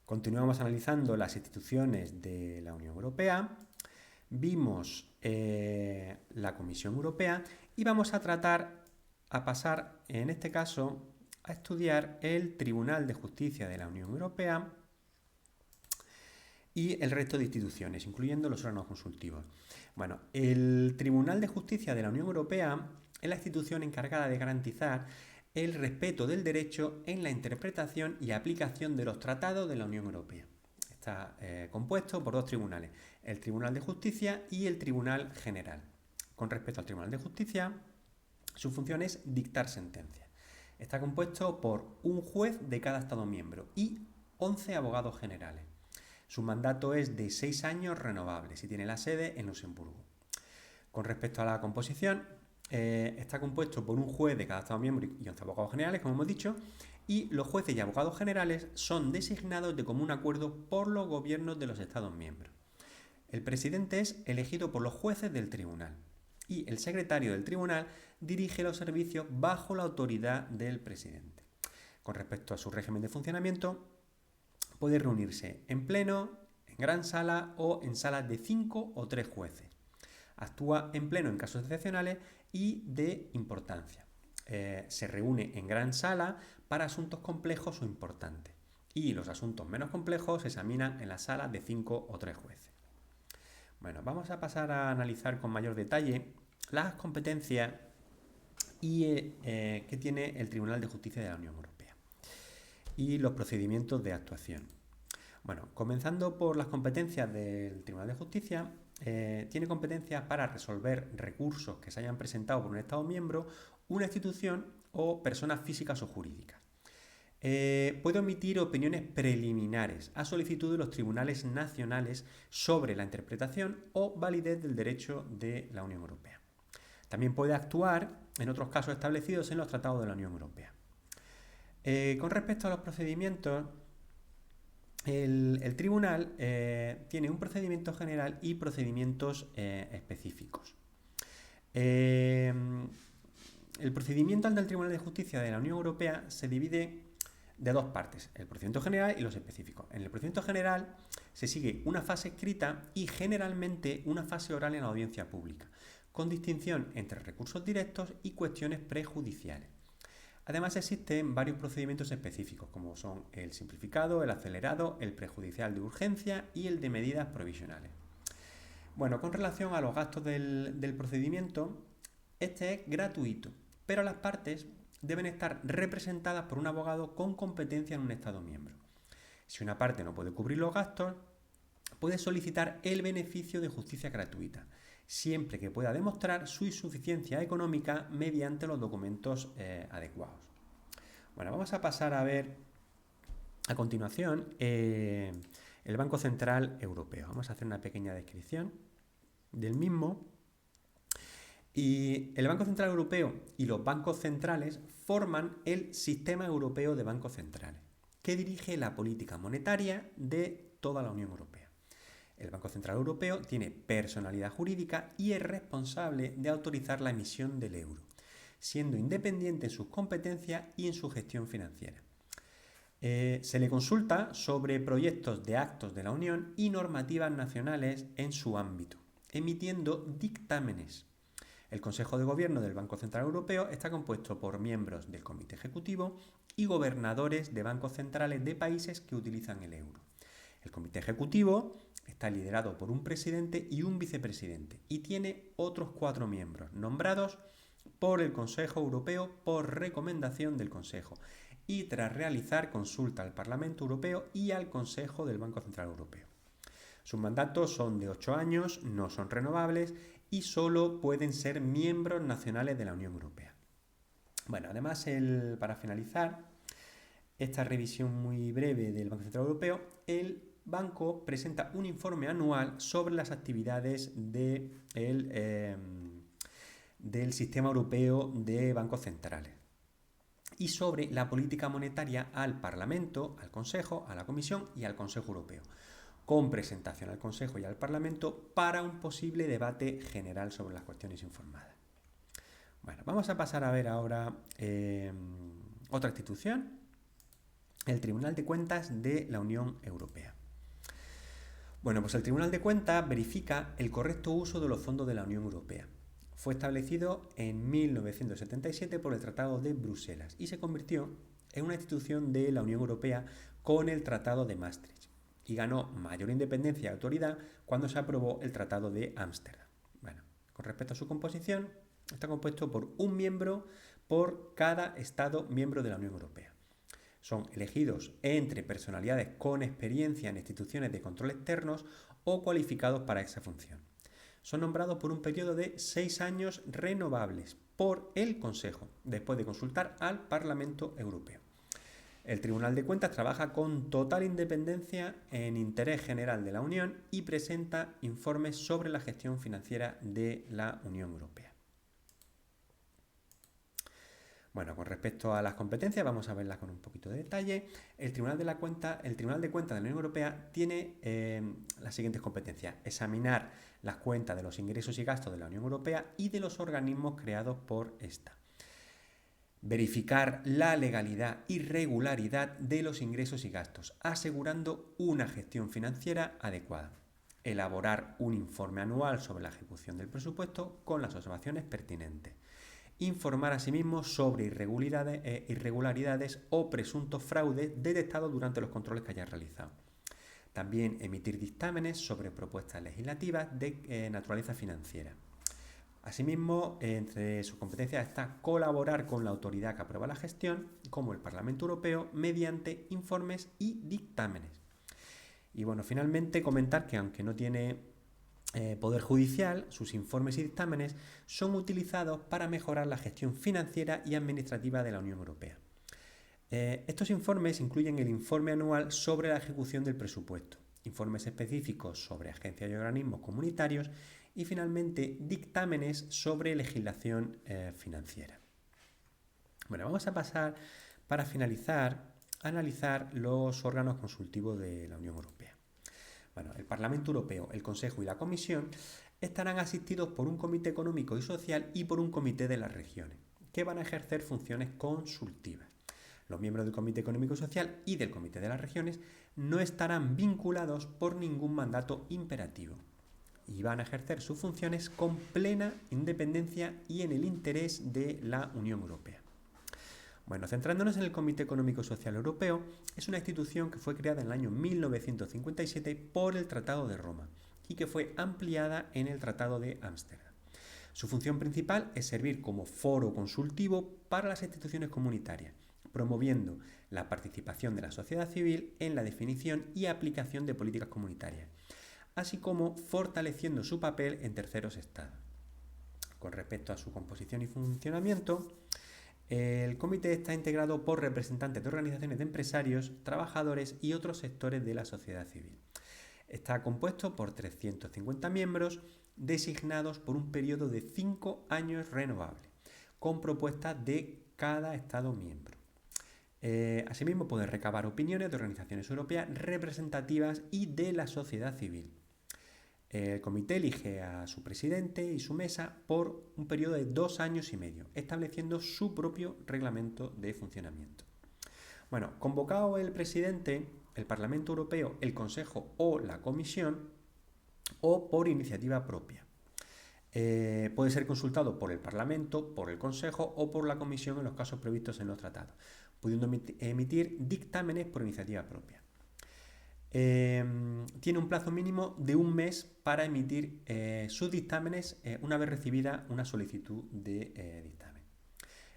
Continuamos analizando las instituciones de la Unión Europea, vimos la Comisión Europea y vamos a pasar, en este caso, a estudiar el Tribunal de Justicia de la Unión Europea y el resto de instituciones, incluyendo los órganos consultivos. Bueno, el Tribunal de Justicia de la Unión Europea es la institución encargada de garantizar el respeto del derecho en la interpretación y aplicación de los tratados de la Unión Europea. Está compuesto por dos tribunales, el Tribunal de Justicia y el Tribunal General. Con respecto al Tribunal de Justicia, su función es dictar sentencias. Está compuesto por un juez de cada Estado miembro y 11 abogados generales. Su mandato es de 6 años renovables y tiene la sede en Luxemburgo. Con respecto a la composición, está compuesto por un juez de cada Estado miembro y 11 abogados generales, como hemos dicho, y los jueces y abogados generales son designados de común acuerdo por los gobiernos de los Estados miembros. El presidente es elegido por los jueces del tribunal y el secretario del tribunal dirige los servicios bajo la autoridad del presidente. Con respecto a su régimen de funcionamiento, puede reunirse en pleno, en gran sala o en salas de 5 o 3 jueces. Actúa en pleno en casos excepcionales y de importancia. Se reúne en gran sala para asuntos complejos o importantes. Y los asuntos menos complejos se examinan en las salas de 5 o 3 jueces. Bueno, vamos a pasar a analizar con mayor detalle las competencias que tiene el Tribunal de Justicia de la Unión Europea y los procedimientos de actuación. Bueno, comenzando por las competencias del Tribunal de Justicia, tiene competencias para resolver recursos que se hayan presentado por un Estado miembro, una institución o personas físicas o jurídicas. Puede emitir opiniones preliminares a solicitud de los tribunales nacionales sobre la interpretación o validez del derecho de la Unión Europea. También puede actuar en otros casos establecidos en los tratados de la Unión Europea. Con respecto a los procedimientos, el tribunal tiene un procedimiento general y procedimientos específicos. El procedimiento ante el Tribunal de Justicia de la Unión Europea se divide de dos partes, el procedimiento general y los específicos. En el procedimiento general se sigue una fase escrita y generalmente una fase oral en la audiencia pública, con distinción entre recursos directos y cuestiones prejudiciales. Además existen varios procedimientos específicos, como son el simplificado, el acelerado, el prejudicial de urgencia y el de medidas provisionales. Bueno, con relación a los gastos del procedimiento, este es gratuito, pero las partes deben estar representadas por un abogado con competencia en un Estado miembro. Si una parte no puede cubrir los gastos, puede solicitar el beneficio de justicia gratuita, siempre que pueda demostrar su insuficiencia económica mediante los documentos adecuados. Bueno, vamos a pasar a ver a continuación el Banco Central Europeo. Vamos a hacer una pequeña descripción del mismo. Y el Banco Central Europeo y los bancos centrales forman el Sistema Europeo de Bancos Centrales, que dirige la política monetaria de toda la Unión Europea. El Banco Central Europeo tiene personalidad jurídica y es responsable de autorizar la emisión del euro, siendo independiente en sus competencias y en su gestión financiera. Se le consulta sobre proyectos de actos de la Unión y normativas nacionales en su ámbito, emitiendo dictámenes. El Consejo de Gobierno del Banco Central Europeo está compuesto por miembros del Comité Ejecutivo y gobernadores de bancos centrales de países que utilizan el euro. El Comité Ejecutivo está liderado por un presidente y un vicepresidente y tiene otros 4 miembros nombrados por el Consejo Europeo por recomendación del Consejo y tras realizar consulta al Parlamento Europeo y al Consejo del Banco Central Europeo. Sus mandatos son de 8 años, no son renovables y solo pueden ser miembros nacionales de la Unión Europea. Bueno, además, para finalizar esta revisión muy breve del Banco Central Europeo, el banco presenta un informe anual sobre las actividades del Sistema Europeo de Bancos Centrales y sobre la política monetaria al Parlamento, al Consejo, a la Comisión y al Consejo Europeo, con presentación al Consejo y al Parlamento para un posible debate general sobre las cuestiones informadas. Bueno, vamos a pasar a ver ahora otra institución el Tribunal de Cuentas de la Unión Europea. Bueno, pues el Tribunal de Cuentas verifica el correcto uso de los fondos de la Unión Europea. Fue establecido en 1977 por el Tratado de Bruselas y se convirtió en una institución de la Unión Europea con el Tratado de Maastricht y ganó mayor independencia y autoridad cuando se aprobó el Tratado de Ámsterdam. Bueno, con respecto a su composición, está compuesto por un miembro por cada Estado miembro de la Unión Europea. Son elegidos entre personalidades con experiencia en instituciones de control externos o cualificados para esa función. Son nombrados por un periodo de 6 años renovables por el Consejo, después de consultar al Parlamento Europeo. El Tribunal de Cuentas trabaja con total independencia en interés general de la Unión y presenta informes sobre la gestión financiera de la Unión Europea. Bueno, con respecto a las competencias, vamos a verlas con un poquito de detalle. El Tribunal de Cuentas de la Unión Europea tiene las siguientes competencias: examinar las cuentas de los ingresos y gastos de la Unión Europea y de los organismos creados por esta. Verificar la legalidad y regularidad de los ingresos y gastos, asegurando una gestión financiera adecuada. Elaborar un informe anual sobre la ejecución del presupuesto con las observaciones pertinentes. Informar asimismo sobre irregularidades o presuntos fraudes detectados durante los controles que haya realizado. También emitir dictámenes sobre propuestas legislativas de naturaleza financiera. Asimismo, entre sus competencias está colaborar con la autoridad que aprueba la gestión, como el Parlamento Europeo, mediante informes y dictámenes. Y bueno, finalmente comentar que aunque no tiene poder judicial, sus informes y dictámenes son utilizados para mejorar la gestión financiera y administrativa de la Unión Europea. Estos informes incluyen el informe anual sobre la ejecución del presupuesto, informes específicos sobre agencias y organismos comunitarios y finalmente dictámenes sobre legislación financiera. Bueno, vamos a pasar para finalizar a analizar los órganos consultivos de la Unión Europea. Bueno, el Parlamento Europeo, el Consejo y la Comisión estarán asistidos por un Comité Económico y Social y por un Comité de las Regiones, que van a ejercer funciones consultivas. Los miembros del Comité Económico y Social y del Comité de las Regiones no estarán vinculados por ningún mandato imperativo y van a ejercer sus funciones con plena independencia y en el interés de la Unión Europea. Bueno, centrándonos en el Comité Económico y Social Europeo, es una institución que fue creada en el año 1957 por el Tratado de Roma y que fue ampliada en el Tratado de Ámsterdam. Su función principal es servir como foro consultivo para las instituciones comunitarias, promoviendo la participación de la sociedad civil en la definición y aplicación de políticas comunitarias, así como fortaleciendo su papel en terceros estados. Con respecto a su composición y funcionamiento, el comité está integrado por representantes de organizaciones de empresarios, trabajadores y otros sectores de la sociedad civil. Está compuesto por 350 miembros designados por un periodo de 5 años renovable, con propuestas de cada Estado miembro. Asimismo, puede recabar opiniones de organizaciones europeas representativas y de la sociedad civil. El comité elige a su presidente y su mesa por un periodo de 2 años y medio, estableciendo su propio reglamento de funcionamiento. Bueno, convocado el presidente, el Parlamento Europeo, el Consejo o la Comisión, o por iniciativa propia. Puede ser consultado por el Parlamento, por el Consejo o por la Comisión en los casos previstos en los tratados, pudiendo emitir dictámenes por iniciativa propia. Tiene un plazo mínimo de 1 mes para emitir sus dictámenes una vez recibida una solicitud de dictamen.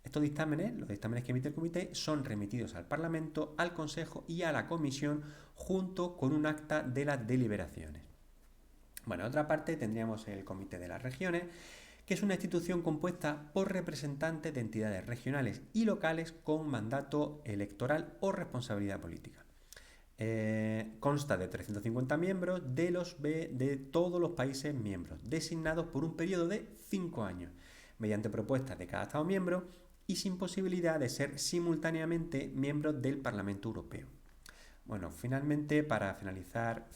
Estos dictámenes, los dictámenes que emite el comité, son remitidos al Parlamento, al Consejo y a la Comisión junto con un acta de las deliberaciones. Bueno, en otra parte tendríamos el Comité de las Regiones, que es una institución compuesta por representantes de entidades regionales y locales con mandato electoral o responsabilidad política. Consta de 350 miembros de todos los países miembros, designados por un periodo de 5 años, mediante propuestas de cada Estado miembro y sin posibilidad de ser simultáneamente miembros del Parlamento Europeo. Bueno, finalmente, para finalizar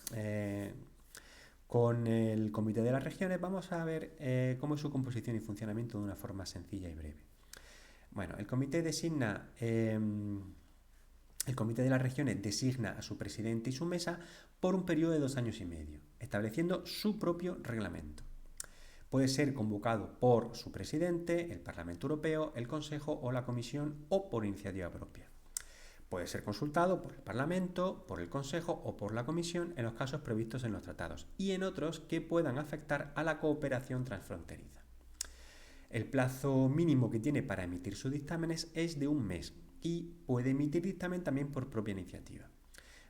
con el Comité de las Regiones, vamos a ver cómo es su composición y funcionamiento de una forma sencilla y breve. Bueno, el comité designa El Comité de las Regiones designa a su presidente y su mesa por un periodo de 2 años y medio, estableciendo su propio reglamento. Puede ser convocado por su presidente, el Parlamento Europeo, el Consejo o la Comisión o por iniciativa propia. Puede ser consultado por el Parlamento, por el Consejo o por la Comisión en los casos previstos en los tratados y en otros que puedan afectar a la cooperación transfronteriza. El plazo mínimo que tiene para emitir sus dictámenes es de 1 mes y puede emitir dictamen también por propia iniciativa.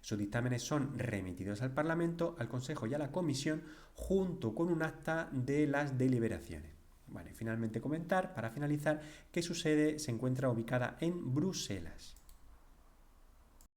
Sus dictámenes son remitidos al Parlamento, al Consejo y a la Comisión junto con un acta de las deliberaciones. Bueno, y finalmente comentar, para finalizar, que su sede se encuentra ubicada en Bruselas.